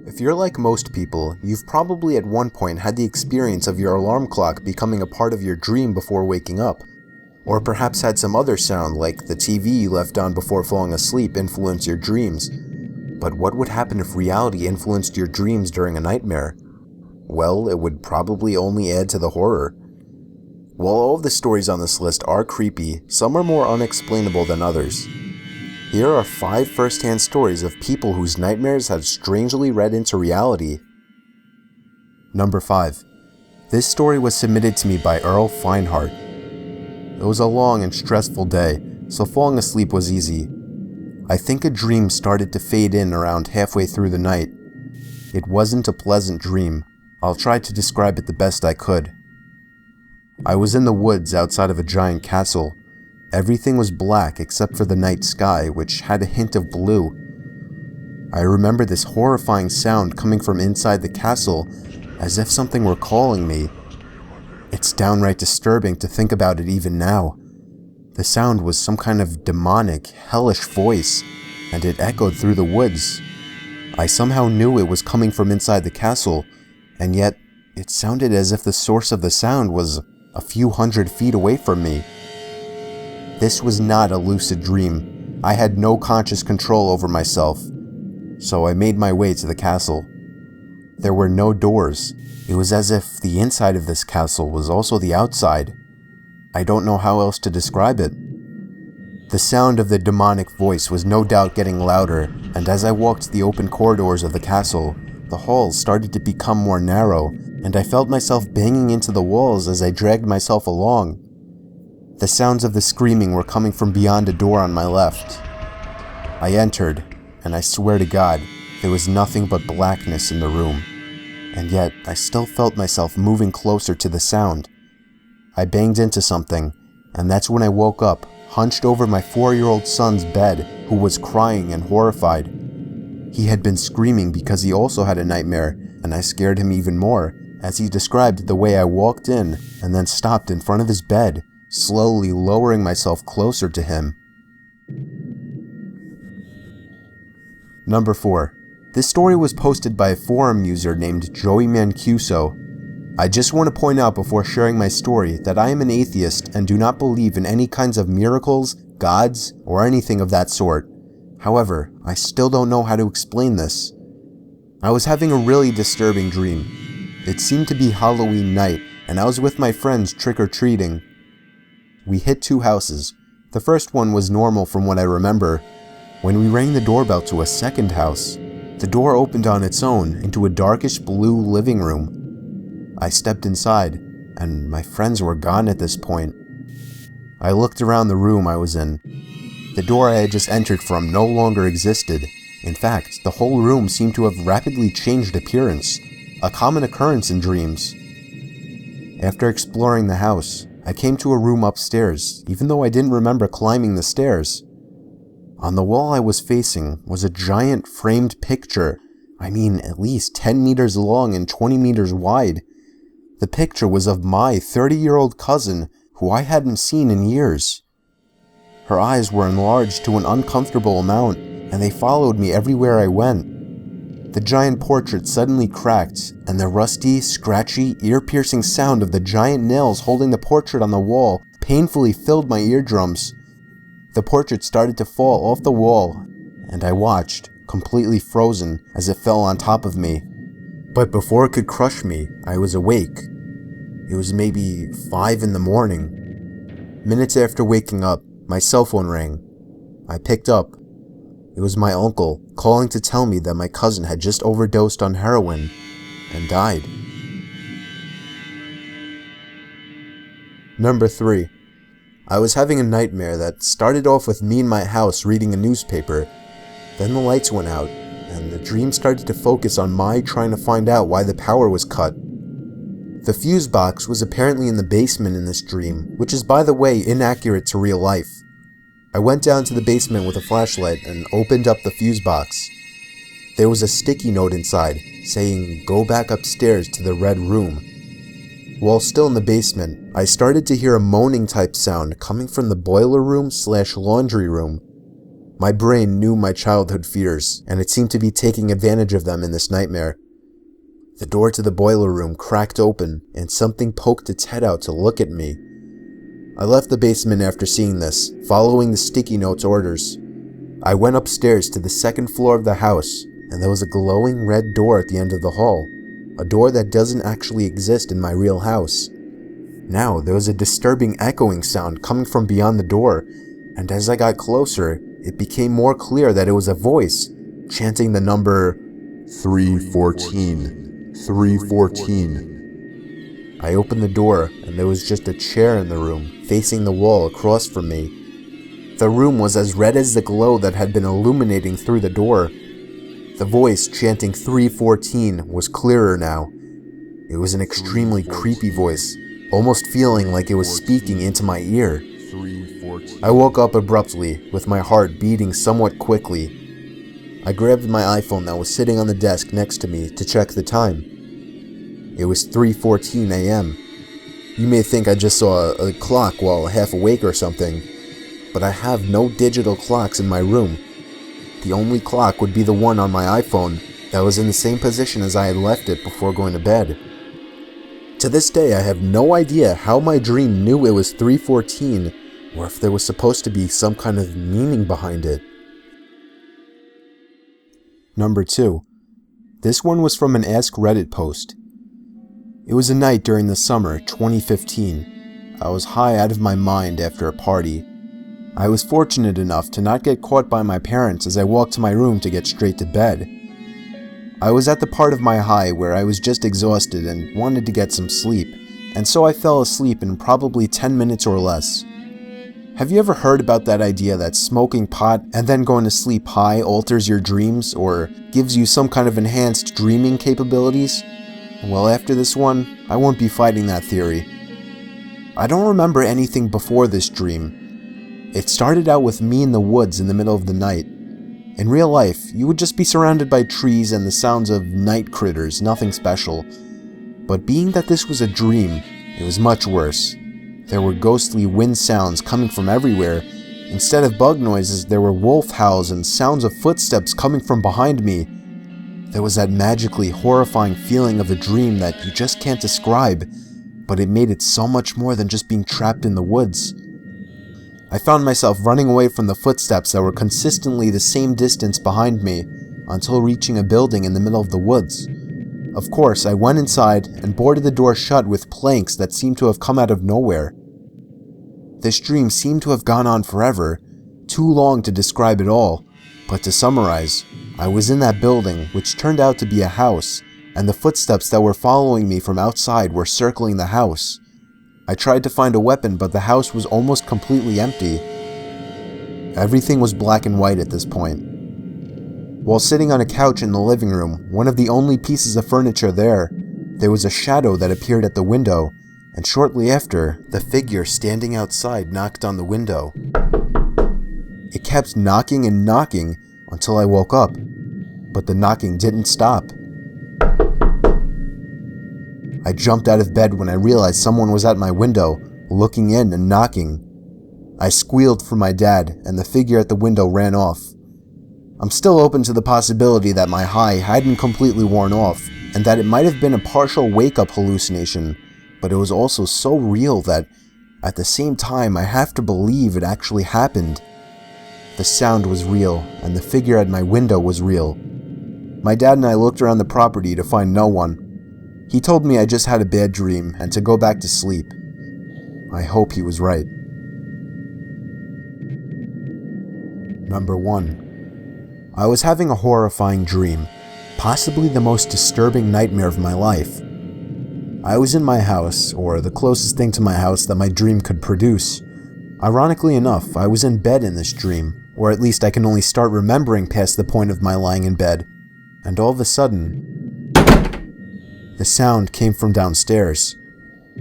If you're like most people, you've probably at one point had the experience of your alarm clock becoming a part of your dream before waking up. Or perhaps had some other sound like the TV you left on before falling asleep influence your dreams. But what would happen if reality influenced your dreams during a nightmare? Well, it would probably only add to the horror. While all of the stories on this list are creepy, some are more unexplainable than others. Here are 5 first-hand stories of people whose nightmares have strangely read into reality. Number 5. This story was submitted to me by Earl Feinhardt. It was a long and stressful day, so falling asleep was easy. I think a dream started to fade in around halfway through the night. It wasn't a pleasant dream. I'll try to describe it the best I could. I was in the woods outside of a giant castle. Everything was black except for the night sky, which had a hint of blue. I remember this horrifying sound coming from inside the castle, as if something were calling me. It's downright disturbing to think about it even now. The sound was some kind of demonic, hellish voice, and it echoed through the woods. I somehow knew it was coming from inside the castle, and yet it sounded as if the source of the sound was a few hundred feet away from me. This was not a lucid dream. I had no conscious control over myself, so I made my way to the castle. There were no doors. It was as if the inside of this castle was also the outside. I don't know how else to describe it. The sound of the demonic voice was no doubt getting louder, and as I walked the open corridors of the castle, the halls started to become more narrow, and I felt myself banging into the walls as I dragged myself along. The sounds of the screaming were coming from beyond a door on my left. I entered, and I swear to God, there was nothing but blackness in the room. And yet, I still felt myself moving closer to the sound. I banged into something, and that's when I woke up, hunched over my 4-year-old son's bed, who was crying and horrified. He had been screaming because he also had a nightmare, and I scared him even more, as he described the way I walked in and then stopped in front of his bed, slowly lowering myself closer to him. Number 4. This story was posted by a forum user named Joey Mancuso. I just want to point out before sharing my story that I am an atheist and do not believe in any kinds of miracles, gods, or anything of that sort. However, I still don't know how to explain this. I was having a really disturbing dream. It seemed to be Halloween night, and I was with my friends trick-or-treating. We hit 2 houses. The first one was normal from what I remember. When we rang the doorbell to a second house, the door opened on its own into a darkish blue living room. I stepped inside, and my friends were gone at this point. I looked around the room I was in. The door I had just entered from no longer existed. In fact, the whole room seemed to have rapidly changed appearance, a common occurrence in dreams. After exploring the house, I came to a room upstairs, even though I didn't remember climbing the stairs. On the wall I was facing was a giant framed picture, at least 10 meters long and 20 meters wide. The picture was of my 30-year-old cousin, who I hadn't seen in years. Her eyes were enlarged to an uncomfortable amount, and they followed me everywhere I went. The giant portrait suddenly cracked, and the rusty, scratchy, ear-piercing sound of the giant nails holding the portrait on the wall painfully filled my eardrums. The portrait started to fall off the wall, and I watched, completely frozen, as it fell on top of me. But before it could crush me, I was awake. It was maybe 5 in the morning. Minutes after waking up, my cell phone rang. I picked up. It was my uncle, calling to tell me that my cousin had just overdosed on heroin and died. Number 3. I was having a nightmare that started off with me in my house reading a newspaper. Then the lights went out, and the dream started to focus on my trying to find out why the power was cut. The fuse box was apparently in the basement in this dream, which is, by the way, inaccurate to real life. I went down to the basement with a flashlight and opened up the fuse box. There was a sticky note inside, saying, "Go back upstairs to the red room." While still in the basement, I started to hear a moaning type sound coming from the boiler room/laundry room. My brain knew my childhood fears, and it seemed to be taking advantage of them in this nightmare. The door to the boiler room cracked open, and something poked its head out to look at me. I left the basement after seeing this, following the sticky notes orders. I went upstairs to the second floor of the house, and there was a glowing red door at the end of the hall, a door that doesn't actually exist in my real house. Now, there was a disturbing echoing sound coming from beyond the door, and as I got closer, it became more clear that it was a voice, chanting the number 314, 314. I opened the door, and there was just a chair in the room, facing the wall across from me. The room was as red as the glow that had been illuminating through the door. The voice chanting 314 was clearer now. It was an extremely creepy voice, almost feeling like it was speaking into my ear. I woke up abruptly, with my heart beating somewhat quickly. I grabbed my iPhone that was sitting on the desk next to me to check the time. It was 3:14 a.m. You may think I just saw a clock while half awake or something, but I have no digital clocks in my room. The only clock would be the one on my iPhone that was in the same position as I had left it before going to bed. To this day, I have no idea how my dream knew it was 3:14, or if there was supposed to be some kind of meaning behind it. Number 2. This one was from an Ask Reddit post. It was a night during the summer 2015. I was high out of my mind after a party. I was fortunate enough to not get caught by my parents as I walked to my room to get straight to bed. I was at the part of my high where I was just exhausted and wanted to get some sleep, and so I fell asleep in probably 10 minutes or less. Have you ever heard about that idea that smoking pot and then going to sleep high alters your dreams or gives you some kind of enhanced dreaming capabilities? Well, after this one, I won't be fighting that theory. I don't remember anything before this dream. It started out with me in the woods in the middle of the night. In real life, you would just be surrounded by trees and the sounds of night critters, nothing special. But being that this was a dream, it was much worse. There were ghostly wind sounds coming from everywhere. Instead of bug noises, there were wolf howls and sounds of footsteps coming from behind me. There was that magically horrifying feeling of a dream that you just can't describe, but it made it so much more than just being trapped in the woods. I found myself running away from the footsteps that were consistently the same distance behind me until reaching a building in the middle of the woods. Of course, I went inside and boarded the door shut with planks that seemed to have come out of nowhere. This dream seemed to have gone on forever, too long to describe it all, but to summarize, I was in that building, which turned out to be a house, and the footsteps that were following me from outside were circling the house. I tried to find a weapon, but the house was almost completely empty. Everything was black and white at this point. While sitting on a couch in the living room, one of the only pieces of furniture there was a shadow that appeared at the window, and shortly after, the figure standing outside knocked on the window. It kept knocking and knocking until I woke up, but the knocking didn't stop. I jumped out of bed when I realized someone was at my window, looking in and knocking. I squealed for my dad, and the figure at the window ran off. I'm still open to the possibility that my high hadn't completely worn off, and that it might have been a partial wake-up hallucination, but it was also so real that, at the same time, I have to believe it actually happened. The sound was real, and the figure at my window was real. My dad and I looked around the property to find no one. He told me I just had a bad dream and to go back to sleep. I hope he was right. Number 1. I was having a horrifying dream, possibly the most disturbing nightmare of my life. I was in my house, or the closest thing to my house that my dream could produce. Ironically enough, I was in bed in this dream, or at least I can only start remembering past the point of my lying in bed, and all of a sudden, the sound came from downstairs.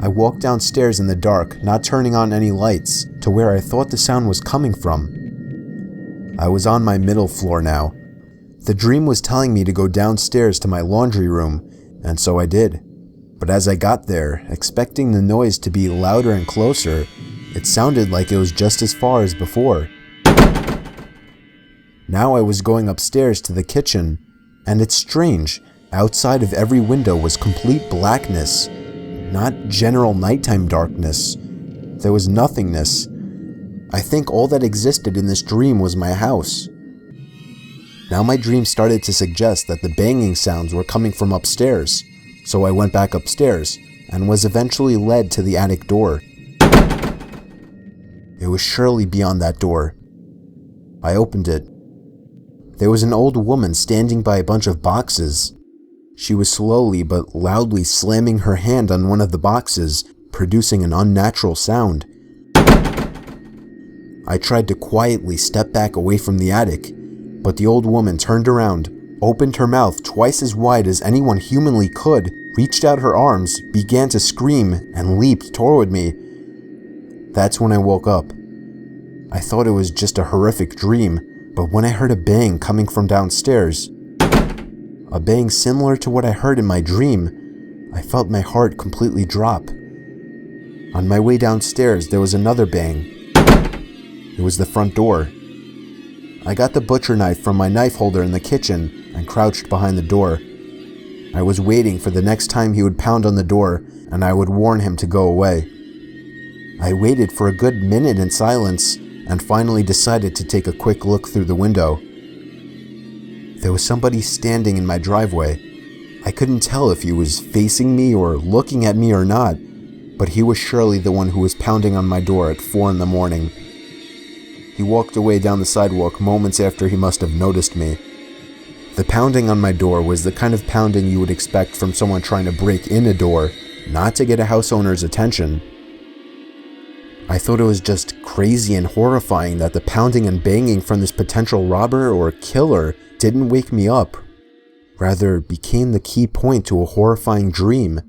I walked downstairs in the dark, not turning on any lights, to where I thought the sound was coming from. I was on my middle floor now. The dream was telling me to go downstairs to my laundry room, and so I did. But as I got there, expecting the noise to be louder and closer, it sounded like it was just as far as before. Now I was going upstairs to the kitchen, and it's strange, outside of every window was complete blackness, not general nighttime darkness. There was nothingness. I think all that existed in this dream was my house. Now my dream started to suggest that the banging sounds were coming from upstairs, so I went back upstairs and was eventually led to the attic door. It was surely beyond that door. I opened it. There was an old woman standing by a bunch of boxes. She was slowly but loudly slamming her hand on one of the boxes, producing an unnatural sound. I tried to quietly step back away from the attic, but the old woman turned around, opened her mouth twice as wide as anyone humanly could, reached out her arms, began to scream, and leaped toward me. That's when I woke up. I thought it was just a horrific dream, but when I heard a bang coming from downstairs, a bang similar to what I heard in my dream, I felt my heart completely drop. On my way downstairs, there was another bang. It was the front door. I got the butcher knife from my knife holder in the kitchen and crouched behind the door. I was waiting for the next time he would pound on the door and I would warn him to go away. I waited for a good minute in silence and finally decided to take a quick look through the window. There was somebody standing in my driveway. I couldn't tell if he was facing me or looking at me or not, but he was surely the one who was pounding on my door at 4 in the morning. He walked away down the sidewalk moments after he must have noticed me. The pounding on my door was the kind of pounding you would expect from someone trying to break in a door, not to get a house owner's attention. I thought it was just crazy and horrifying that the pounding and banging from this potential robber or killer didn't wake me up, rather became the key point to a horrifying dream.